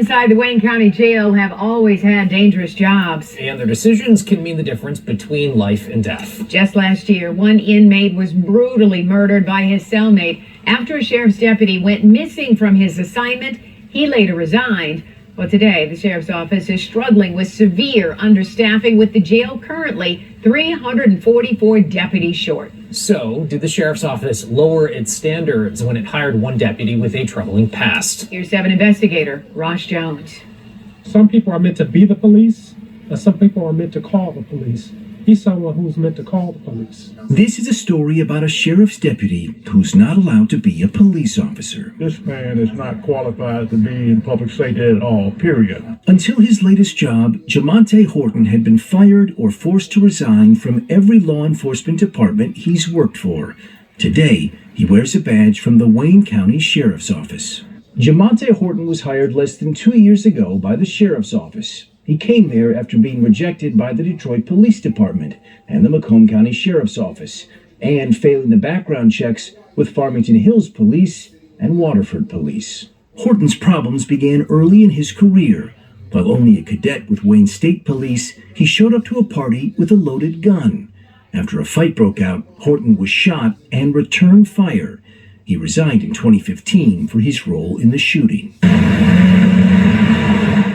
inside the Wayne County Jail have always had dangerous jobs. And their decisions can mean the difference between life and death. Just last year, one inmate was brutally murdered by his cellmate after a sheriff's deputy went missing from his assignment. He later resigned. Well, today, the sheriff's office is struggling with severe understaffing, with the jail currently 344 deputies short. So, did the sheriff's office lower its standards when it hired one deputy with a troubling past? Here's 7 investigator Ross Jones. Some people are meant to be the police, and some people are meant to call the police. He's someone who's meant to call the police. This is a story about a sheriff's deputy who's not allowed to be a police officer. This man is not qualified to be in public safety at all, period. Until his latest job, Jamonte Horton had been fired or forced to resign from every law enforcement department he's worked for. Today, he wears a badge from the Wayne County Sheriff's Office. Jamonte Horton was hired less than 2 years ago by the Sheriff's Office. He came there after being rejected by the Detroit Police Department and the Macomb County Sheriff's Office, and failing the background checks with Farmington Hills Police and Waterford Police. Horton's problems began early in his career. While only a cadet with Wayne State Police, he showed up to a party with a loaded gun. After a fight broke out, Horton was shot and returned fire. He resigned in 2015 for his role in the shooting.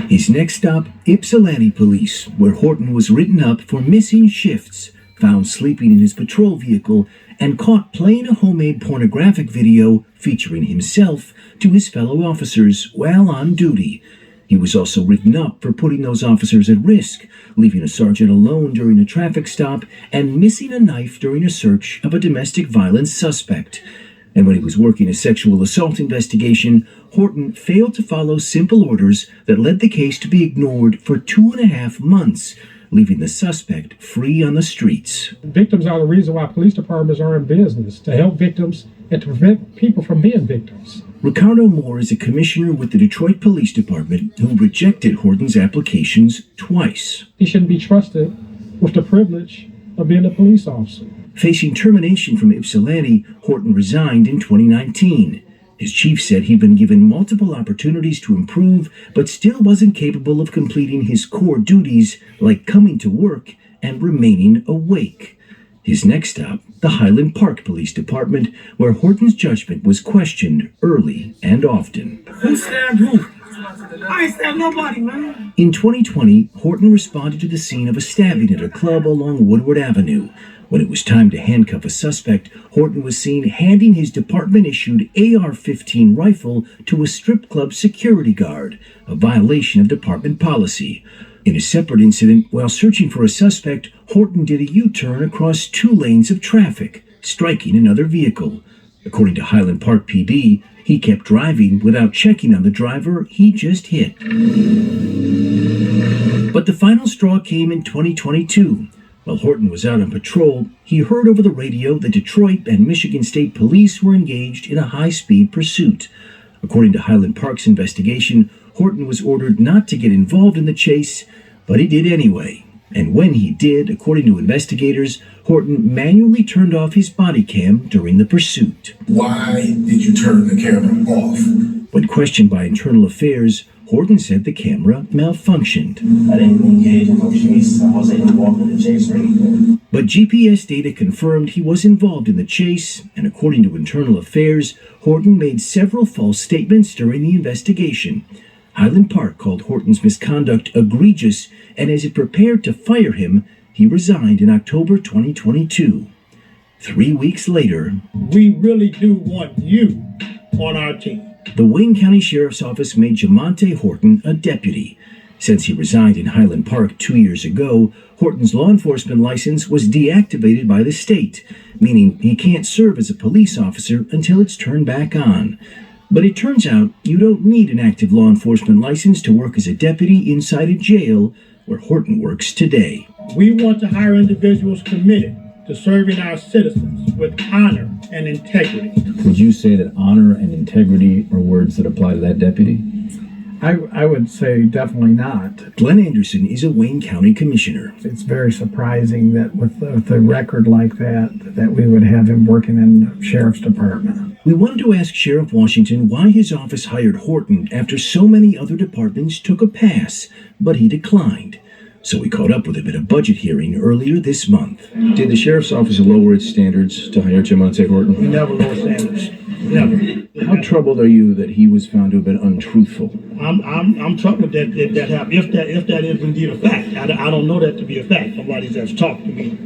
His next stop, Ypsilanti Police, where Horton was written up for missing shifts, found sleeping in his patrol vehicle, and caught playing a homemade pornographic video featuring himself to his fellow officers while on duty. He was also written up for putting those officers at risk, leaving a sergeant alone during a traffic stop and missing a knife during a search of a domestic violence suspect. And when he was working a sexual assault investigation, Horton failed to follow simple orders that led the case to be ignored for 2.5 months, leaving the suspect free on the streets. Victims are the reason why police departments are in business, to help victims and to prevent people from being victims. Ricardo Moore is a commissioner with the Detroit Police Department who rejected Horton's applications twice. He shouldn't be trusted with the privilege of being a police officer. Facing termination from Ypsilanti, Horton resigned in 2019. His chief said he'd been given multiple opportunities to improve, but still wasn't capable of completing his core duties like coming to work and remaining awake. His next stop, the Highland Park Police Department, where Horton's judgment was questioned early and often. Who stabbed who? I ain't stabbed nobody, man. In 2020, Horton responded to the scene of a stabbing at a club along Woodward Avenue. When it was time to handcuff a suspect, Horton was seen handing his department-issued AR-15 rifle to a strip club security guard, a violation of department policy. In a separate incident, while searching for a suspect, Horton did a U-turn across 2 lanes of traffic, striking another vehicle. According to Highland Park PD, he kept driving without checking on the driver he just hit. But the final straw came in 2022. While Horton was out on patrol, he heard over the radio that Detroit and Michigan State Police were engaged in a high-speed pursuit. According to Highland Park's investigation, Horton was ordered not to get involved in the chase, but he did anyway. And when he did, according to investigators, Horton manually turned off his body cam during the pursuit. Why did you turn the camera off? When questioned by Internal Affairs, Horton said the camera malfunctioned. I didn't engage in no chase. I wasn't involved in the chase or anything. But GPS data confirmed he was involved in the chase, and according to Internal Affairs, Horton made several false statements during the investigation. Highland Park called Horton's misconduct egregious, and as it prepared to fire him, he resigned in October 2022. 3 weeks later, We really do want you on our team. the Wayne County Sheriff's Office made Jamonte Horton a deputy. Since he resigned in Highland Park 2 years ago, Horton's law enforcement license was deactivated by the state, meaning he can't serve as a police officer until it's turned back on. But it turns out you don't need an active law enforcement license to work as a deputy inside a jail where Horton works today. We want to hire individuals committed to serving our citizens with honor and integrity. Would you say that honor and integrity are words that apply to that deputy? I would say definitely not. Glenn Anderson is a Wayne County commissioner. It's very surprising that with a record like that we would have him working in the sheriff's department. We wanted to ask Sheriff Washington why his office hired Horton after so many other departments took a pass, but he declined. So we caught up with him at a budget hearing earlier this month. Did the sheriff's office lower its standards to hire Jamonte Horton? We never lower standards. Never. How troubled are you that he was found to have been untruthful? I'm troubled that happened. If that is indeed a fact, I don't know that to be a fact. Nobody has talked to me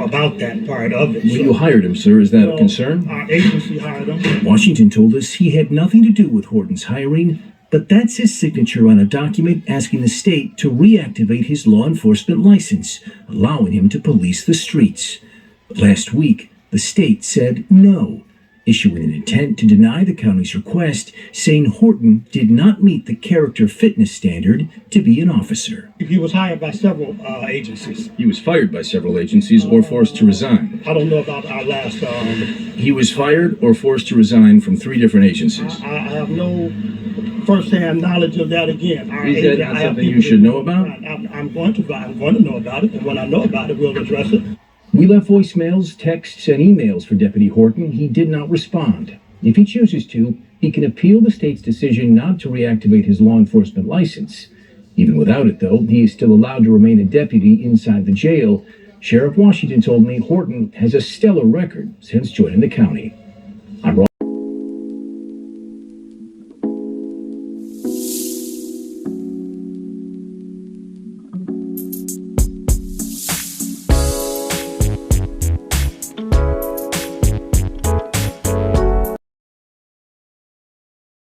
about that part of it. Well, you hired him, sir. Is that a concern? Our agency hired him. Washington told us he had nothing to do with Horton's hiring, but that's his signature on a document asking the state to reactivate his law enforcement license, allowing him to police the streets. But last week, the state said no, issuing an intent to deny the county's request, saying Horton did not meet the character fitness standard to be an officer. He was hired by several agencies. He was fired by several agencies or forced to resign. I don't know about our last. He was fired or forced to resign from 3 different agencies. I have no first-hand knowledge of that again. Is that not something you should know about? I'm going to know about it, and when I know about it, we'll address it. We left voicemails, texts, and emails for Deputy Horton. He did not respond. If he chooses to, he can appeal the state's decision not to reactivate his law enforcement license. Even without it, though, he is still allowed to remain a deputy inside the jail. Sheriff Washington told me Horton has a stellar record since joining the county.